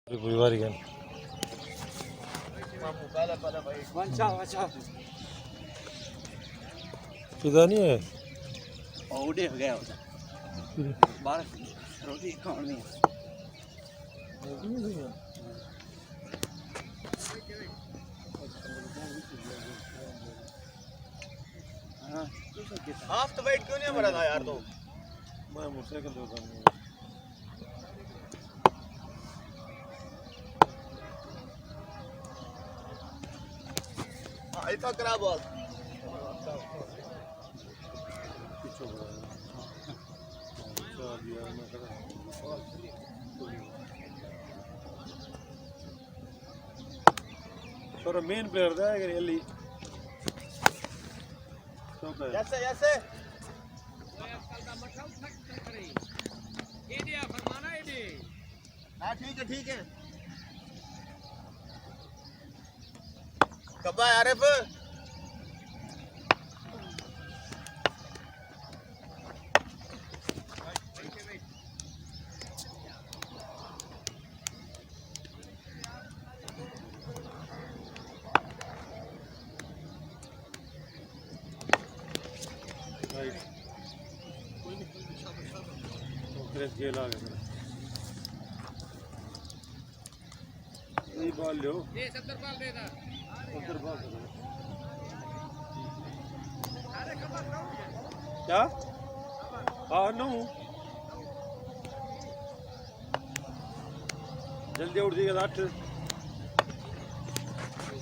परिवार kan sudah नहीं है उड़े हो गया होता बाहर रोटी खानी हाफ तो वेट क्यों नहीं बढ़ा था यार तो मैं मोटरसाइकिल दो ऐसा करा बॉस थोड़ा मेन प्लेयर था अगर एली जैसे जैसे हाँ ठीक है कब आए आरिफ गेल आ गया यही बॉल लो ये 70 बॉल दे दा 70 बॉल क्या हाँ नो जल्दी उठ जाएगा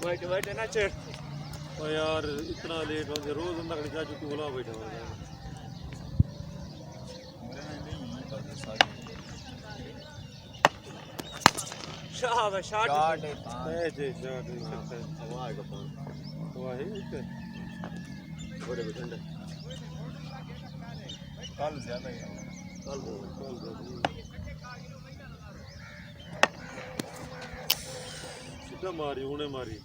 8 बैठ ना चढ़ और यार इतना लेट हो गया रोज अंदर खड़ी जा चुकी बोला बैठा हुआ है शाबाश शॉट ऐसे शॉट हवा है कपान हुआ है इसके बड़े ठंडे कल ज्यादा है कल सीधा मारी उन्हें मारी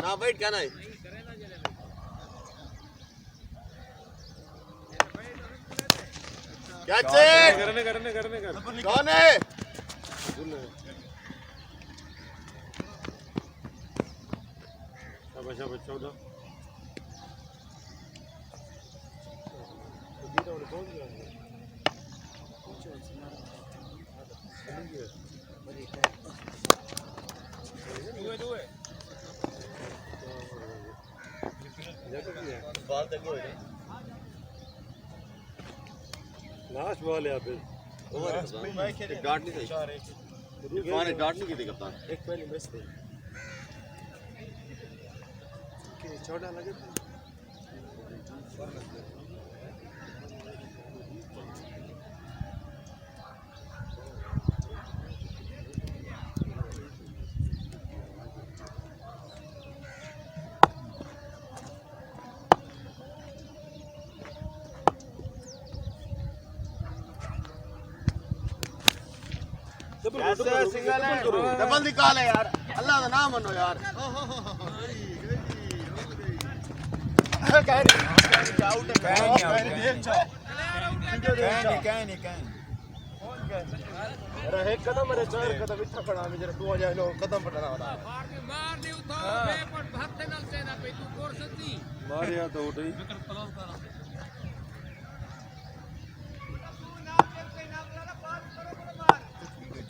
ना वेट क्या ना क्या चेक करने कौन है शाबाश 14 बाल देखो लास्ट बॉल है अभी डांट नहीं थी कौन है डांट नहीं की थी कप्तान एक पहली मैच थी कि 14 लगे थे सिंगल है डबल निकाल है यार अल्लाह का नाम मनो यार अरे एक कदम मेरे चार कदम इतना खड़ा है जरा तू आ जाए लो कदम पटना वाला मार दे उठा बे पर भागते नल से ना पे तू कोर सकती मारिया तो उठ ही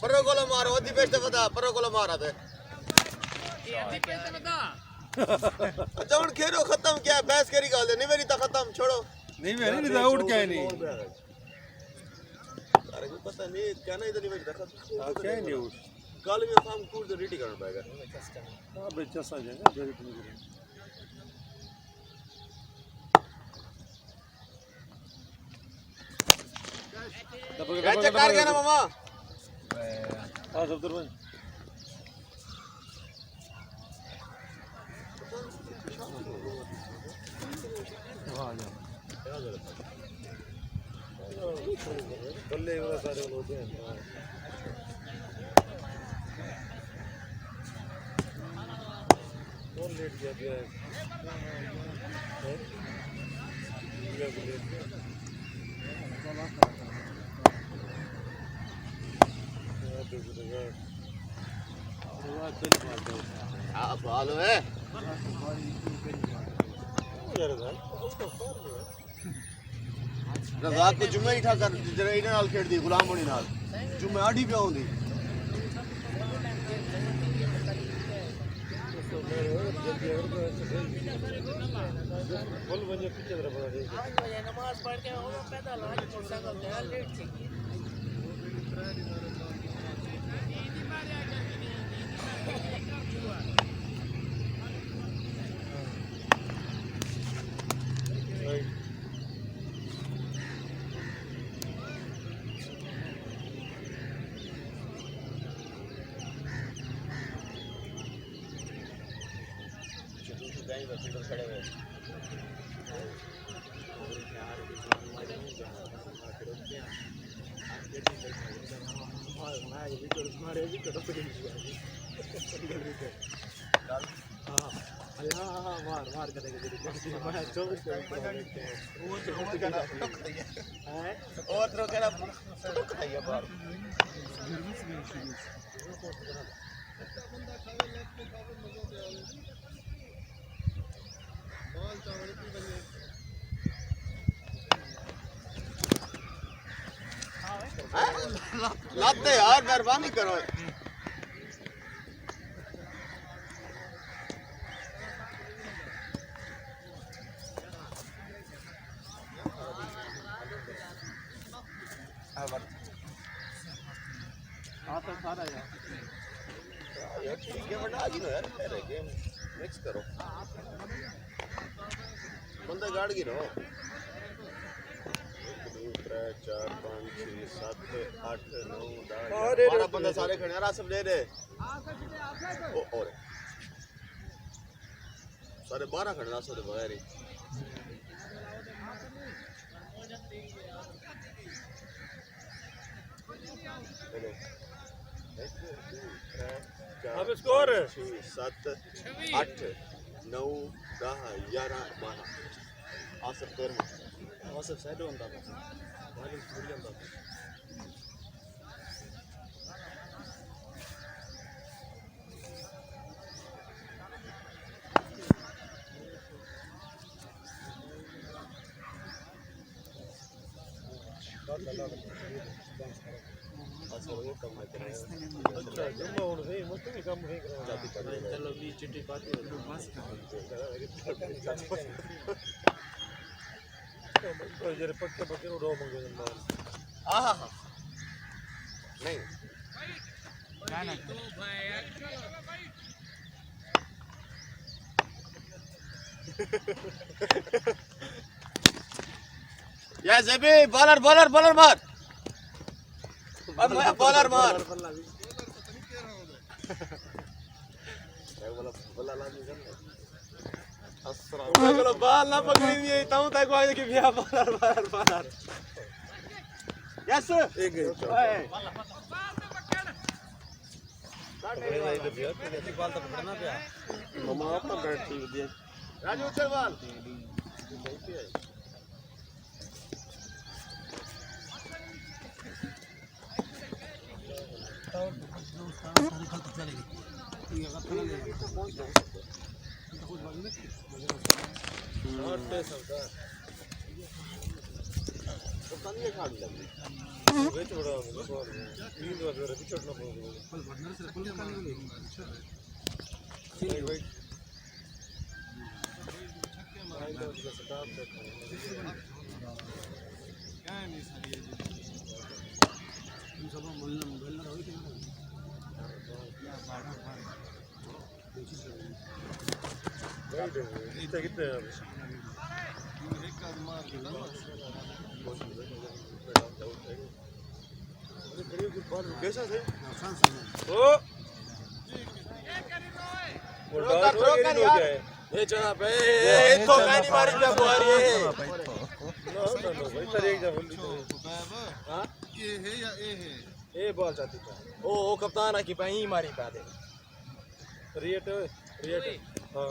परो गोला मारो अधी पेश बता परो गोला मारा थे ये अभी पेश बता अच्छा उन खेलो खत्म क्या है बहस करी गाल दे नहीं मेरी तो खत्म छोड़ो नहीं मेरी नहीं आउट क्या नहीं अरे को पता नहीं क्या ना इधर नहीं बैठ रखा क्या नहीं आउट कल में शाम को तो रेडी करना पड़ेगा हां बे चसा जाएगा जरूर नहीं क्या चेक कर गया ना मामा हां सब दरबान बल्ले वाला सारे होते हैं कौन लेट गया है आप हालो है रज़ाक को जुम्मे ही ठाकर जरा इन्हें नाल खेड़ दी गुलाम होनी नाल जुम्मे आड़ी पे होंदी फुल बजे पीछे तरफ बना दे नमाज पढ़ के वो पैदल आज मोटरसाइकिल पे लेट थी और तो कहना टुक था ये बार लाते यार मेहरबानी करो तो सारा यार ठीक है बना आगे यार मेरे गेम मिक्स करो बंदा गाड़ गिरो 4 5 6 7 8 9 10 12 बंदे सारे खड़े हैं आसफ ले दे ओ और सारे 12 खड़े हैं आसफ के बगैर ही हेलो अब स्कोर 7 8 9 10 11 12 आसफ 13 आसफ साइड होता था वाली भूल जाता था अच्छा वो कम है अच्छा जुम्मा होने से मस्त भी कम नहीं करो जाती पड़ी चलो भी चिट्ठी पाती है बस तो जरे पक्के पक्के रो मंगे जुम्मा आहा नहीं ना तो भाई चलो भाई या ज़ेबी बॉलर बॉलर बॉलर मार अब बॉलर मार बोला लानी करना अस्सलाम चलो बाल ना पकड़ी नहीं है ताऊ तक आए कि भैया बॉलर बॉलर बॉलर यस एक गई बाल तो पकड़ना पे हम आपका बैट दिया राजू चल बाल कैसा थे ओ ये चला पे ये तो गानी मारी पे बुआरी है हां ये है या ए है ए बॉल जाती है ओ कप्तान है कि भाई मारी पे दे रिएट हां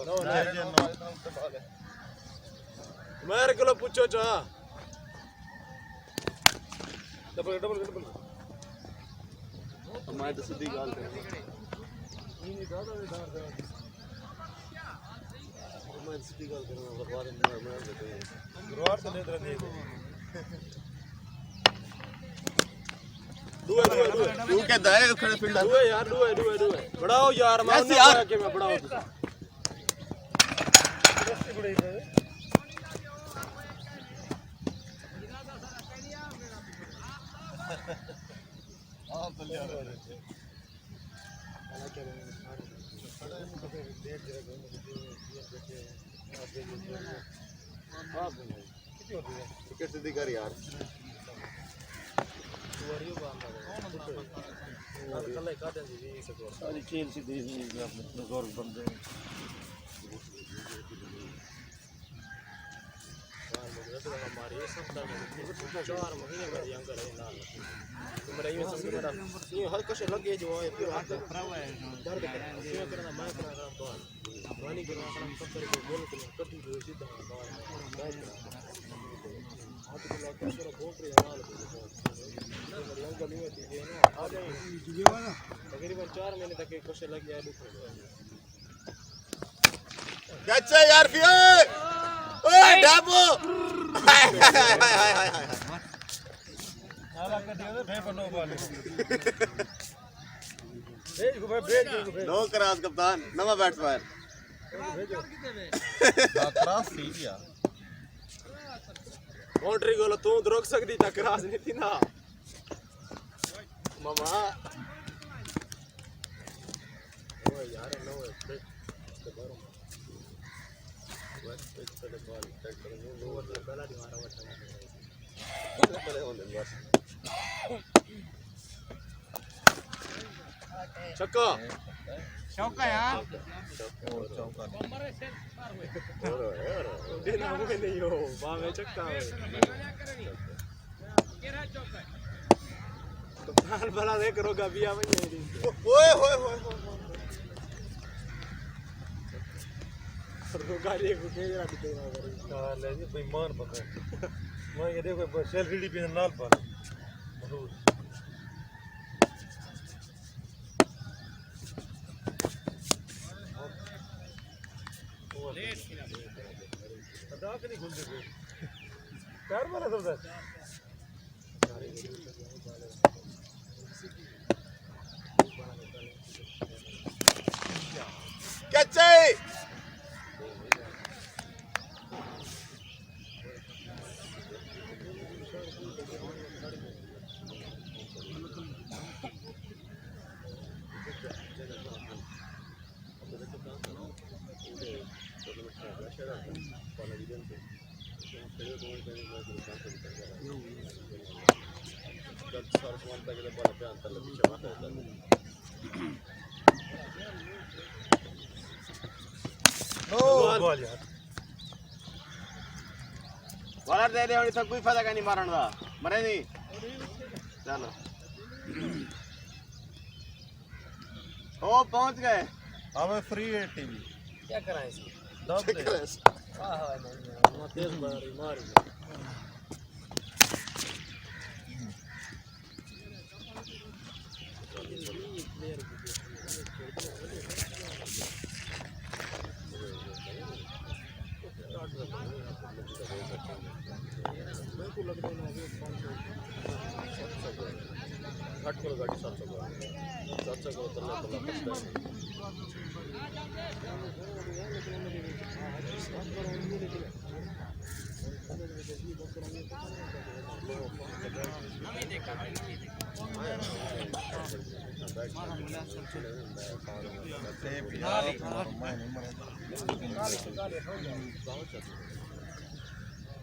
मेरे को पूछो जा डबल मैं तो सीधी गाल करूंगा मैं सीधी गाल करूंगा बाद में मैं देते हैं रोड तो ले रहे दुए तू कहता है खड़े फील्डर दुए यार दुए बढ़ाओ यार मैं ऐसे यार के मैं बढ़ाओ विकेट सीधी कर यार सारी खेल सीधी अपने जोर बंदे हमारे 4 महीने का यंग करे ना मेरा ये सब मेरा ये हर कुछ लगे जो है फिर हाथ दर्द करना मैं करना तो वानी करना काम कर के बोल के कटी जो सीधा हाथ को लगा पूरा भोंक रहे हाल मेरी अंकल नहीं होती है ना आ जाए तकरीबन 4 महीने तक कुछ लग गया दुख कैसे यार फिर ओए डाबो आला कर दिया भे पर नो बॉल भेज को भेज नो क्रॉस कप्तान नवा बैट्समैन क्रॉस थी यार बाउंड्री गोल तू रोक सकती था क्रॉस नहीं थी ना मामा ओ यार नो इसके बारे में बस पिच पे बॉल टच करेंगे लोअर में पहला नहीं मारा बच्चा पहले होने बस छक्का चौका यार चौका बम्बरे से पार हुए दिन में नहीं हो वहां में छक्का है केरा चौका तो प्लान बना दे करोगा बिया में नहीं ओए होए होए रोगा रे को के जरा दिखे ना करे हां ले जी बेईमान बंदा मैं ये देखो सैलरी पे नाल पर मरूज लेट किया अदा के नहीं खुलते पैर वाला सब कैसे बॉल यार बॉलर दे दे और सब कोई फायदा का नहीं मारन दा मरे नहीं चलो ओ पहुंच गए हमें फ्री है टीवी क्या कराएं इसको दब दे हां हां नहीं तेज मारी मारी घट करो गाड़ी 700 करो तल्ला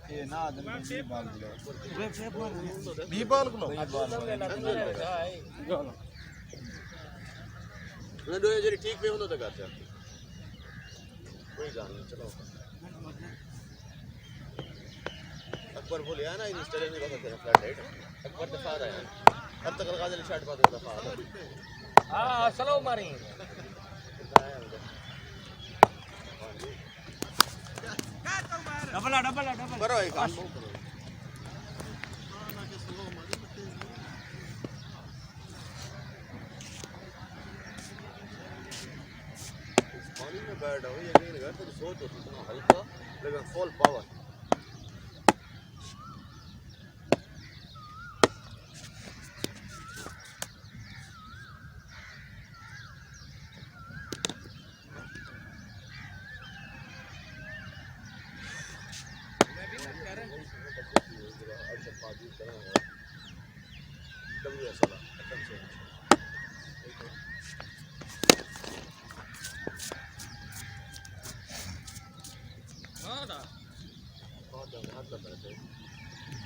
ये ना आदमी बी बॉल को मैं दो जरी ठीक पे होता कर जा कोई जान नहीं चलो अकबर बोले ना इस तरह नहीं कर सकते फ्लैट राइट अकबर दफा रहा है अब तक गाजल शॉट बात दफा हां स्लो मारी डबल करो एक काम बैट हो यकीन कर तेरी सोच होती इतना हल्का लेकिन फुल पावर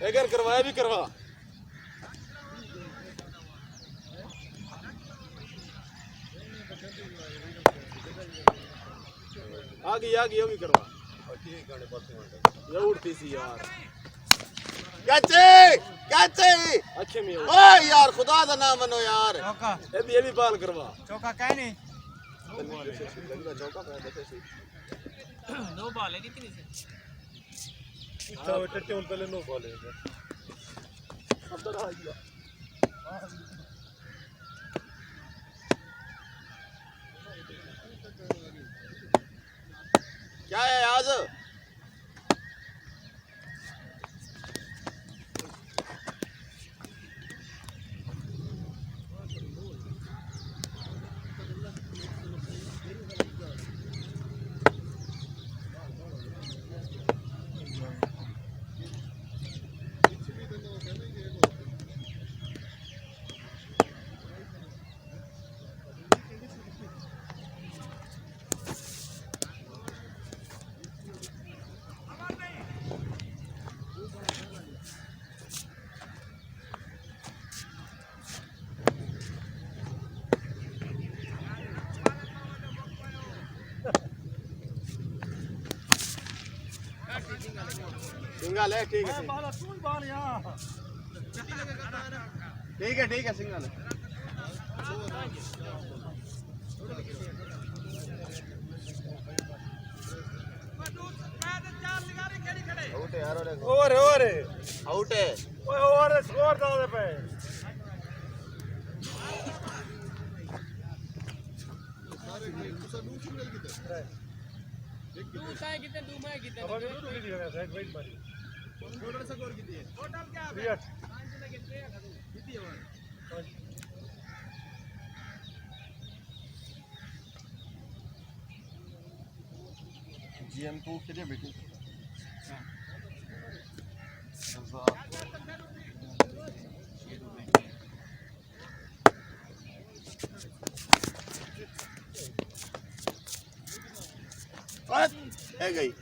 अगर करवाया भी करवा आ गई भी करवा ये उड़ती सी यार कैचे अच्छे में ओ यार खुदा का नाम मनो यार चौका ये भी बाल करवा चौका कह नहीं चौका दो बॉल है कितनी से टट्टे उन पहले नो बॉल है अंदर आ गया क्या है आज सिंगल है ठीक है ठीक है सिंगल है आउट है यार ओवर आउट है ओवर स्कोर दादे पे तू साय कितने तू मैं कितने अब अगर टूटी दिया साइड वाइड मारी टोटल स्कोर कितनी है टोटल क्या है 3-8 कितनी है GM2 कितने बेटी है गई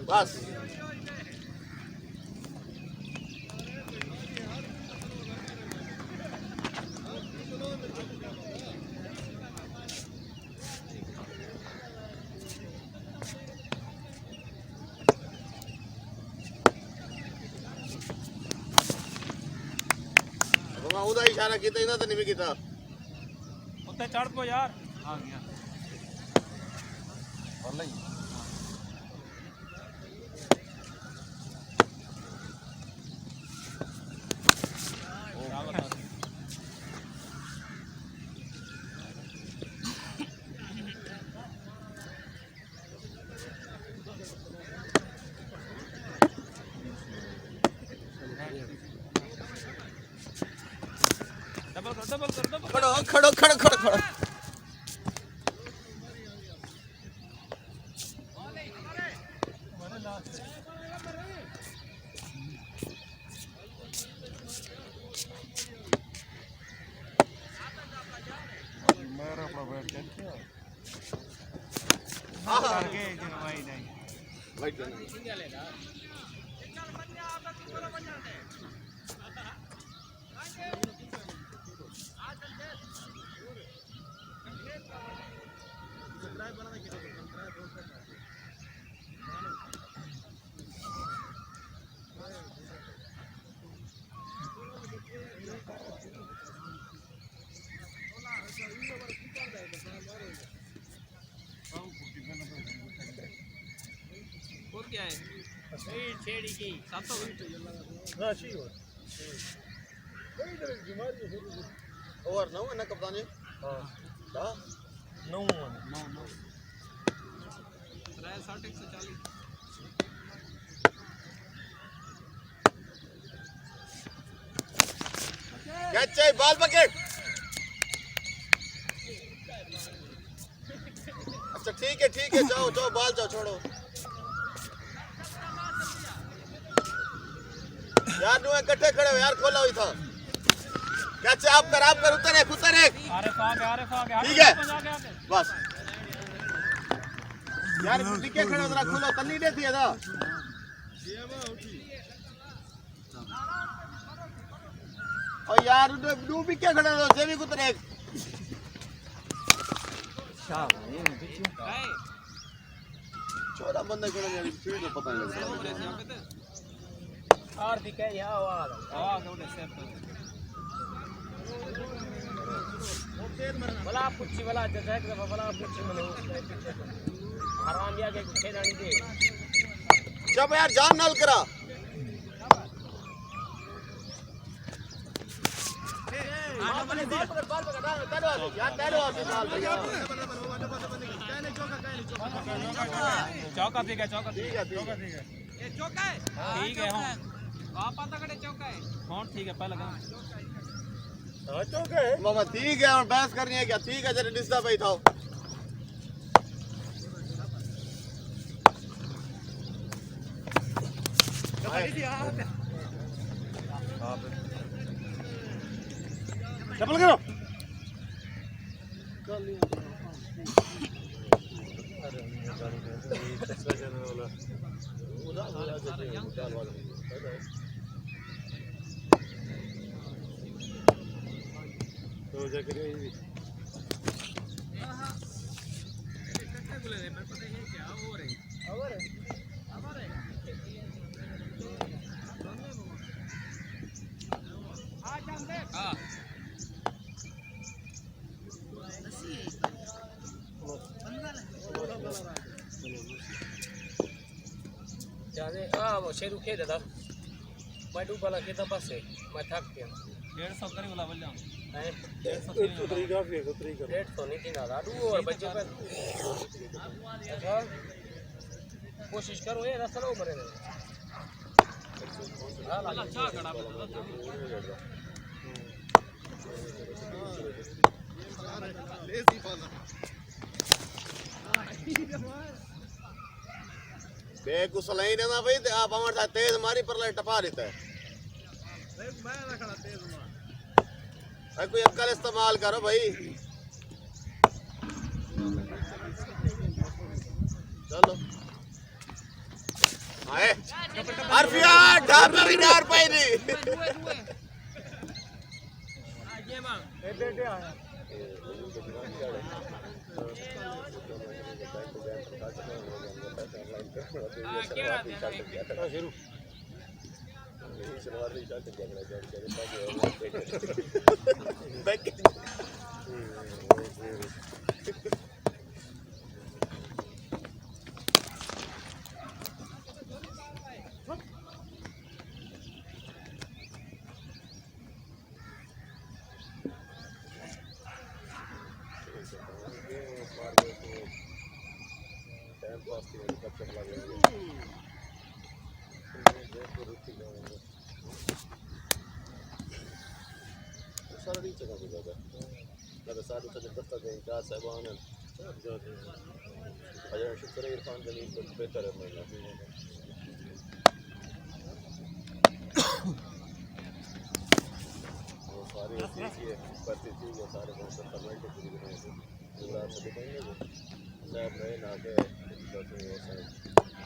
बस ਉਹਦਾ ਇਸ਼ਾਰਾ ਕੀਤਾ ਇਹਨਾਂ ਤਾਂ ਨਹੀਂ ਕੀਤਾ ਉੱਤੇ ਚੜ ਪੋ ਯਾਰ ਆ ਗਿਆ ਵੱਲਾ ਹੀ खड़ो मेरा अपना बैठ के आगे जनवाई नहीं वाइट करना सिंगल है ना छेड़ी की ना अच्छी हो कोई तरह की बीमारी है ओवर ना हुआ ना कप्तान जी हाँ दा 9 कैच चाहिए बॉल पकड़ अच्छा ठीक है जाओ जाओ बॉल जाओ छोड़ो यार नु इकट्ठे खड़े हो यार खोला हुई था कैच आप कर उतर एक ठीक है बस यार टिके खड़े हो जरा खोलो तन्नी दे थी था और यार दू भी क्या खड़े हो सेवी कुतर एक छोटा बंदा खड़ा यार फिर तो पता नहीं लगता और दिखे यहाँ आवाज उड़े सेफ भला पुच्छी भला जैसे कि भला पुच्छी मने आराम या के खेलानी दे जब यार जान नाल करा चौका ठीक है ठीक है ये चौका है ठीक है हां पापा तकड़े चौका है कौन ठीक है पहले हाँ चौका है मामा ठीक है और बहस करनी है क्या ठीक है जरा डिस्टर्ब ही था चप्पल करो तो जाकर हां जाने हां वो शेरू खेल था मैं डूबला के तो बस है मैं थक गया 150 करी वाला बोल जाऊं है 150 तरीका भी है तरीका रेट तो नहीं किना दादू और बच्चे पर अच्छा कोशिश करो ये रास्ता लो मरे अच्छा खड़ा बेकुशल ही ना भाई आप हमारे साथ तेज मारी पर टपा देता है भाई कोई अक्ल इस्तेमाल करो भाई चलो आए अरफिया ढाबा भी डार पाई नहीं ये मां शुरू सारा रीच का भी ज्यादा लगा सारे तो दफ्तर गए क्या साहबान अजय शुक्र इरफान गनी को बेहतर है महीना वो सारे ऐसी करती थी वो सारे बहुत फॉर्मेलिटी पूरी करने से पूरा सब दिखाएंगे वो मैं ना के तो वो सब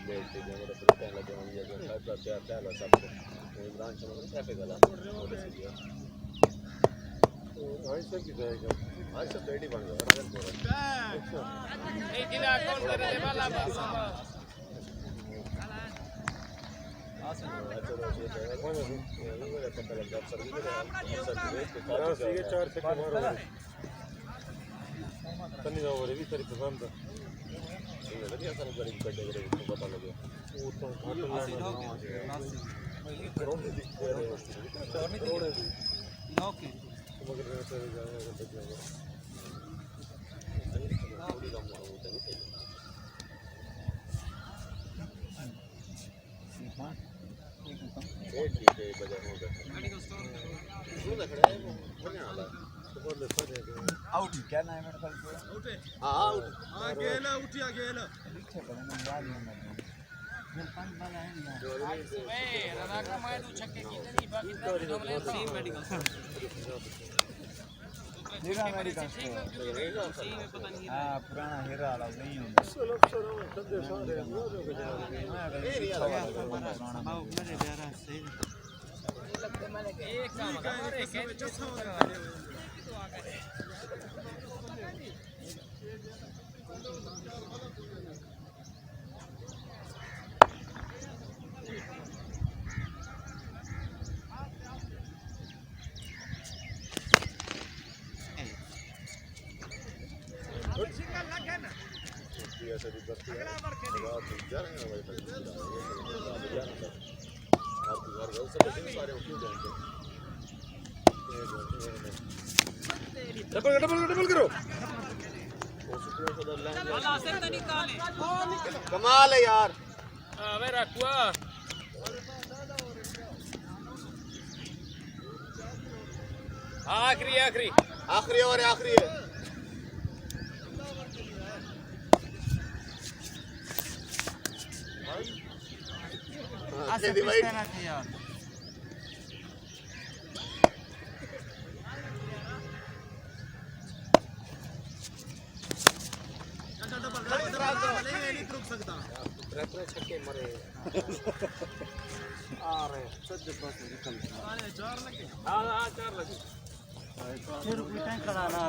देखते हैं मेरे पूरे टाइम लगे होंगे जो साथ क्या क्या ला सब इमरान चमन क्या पे गला आज तक की जाएगा आज सब रेडी बन गया रन बोल ए जिला कौन करे वाला अच्छा मेरे पता लग गया सर भी सी के 4 सेकंड मारो तन्नी जाओ रे भी तेरी पसंद ਇਹ ਲੱਗਿਆ ਸਾਨੂੰ ਗੜੀ ਕੱਢੇ ਗਰੇ ਪਤਾ ਲੱਗਿਆ ਉਹ ਤਾਂ ਘੱਟ ਲੈਣਾ ਕਰੋੜੇ ਦੀ ਕਰੋੜੇ ਦੀ ओके ਮਗਰ ਤੇਰੇ ਜਾਏਗਾ ਬੱਚਾ ਥੋੜੀ ਕੰਮ ਹੋਊਗਾ ਨਹੀਂ ਇਹ ਠੀਕ ਹੈ ਬਾਜ਼ਾਰ ਹੋ ਗਿਆ मेडिकल स्टोर શું લખડા है બન્યા હાલા तो बोले फटे गए आउट क्या नाम है मेरे ख्याल से હા हां गेला उठिया गेला पीछे पड़े ना बाद में मर ए रना का मैं तू छक्के कितनी बाकी गमले सी मेडिकल हीरा मेडिकल स्टोर सी में पता नहीं हाँ पुराना हीरा वाला नहीं होगा चलो चलो ठंडे सारे हो एक काम कर एक चौथा ऐसे भी करती है रात जा रहे हैं भाई आप घर गए सब सारे उठ जाएंगे डबल करो वाला से तो निकाले कमाल है यार हां मेरा कुआ आखिरी आखिरी आखिरी और आखिरी है डिवाइड छक्के मरे आ रहे सज्ज पास निकल हां 4 लगे हां 4 लगे फिर उठे खड़ा ना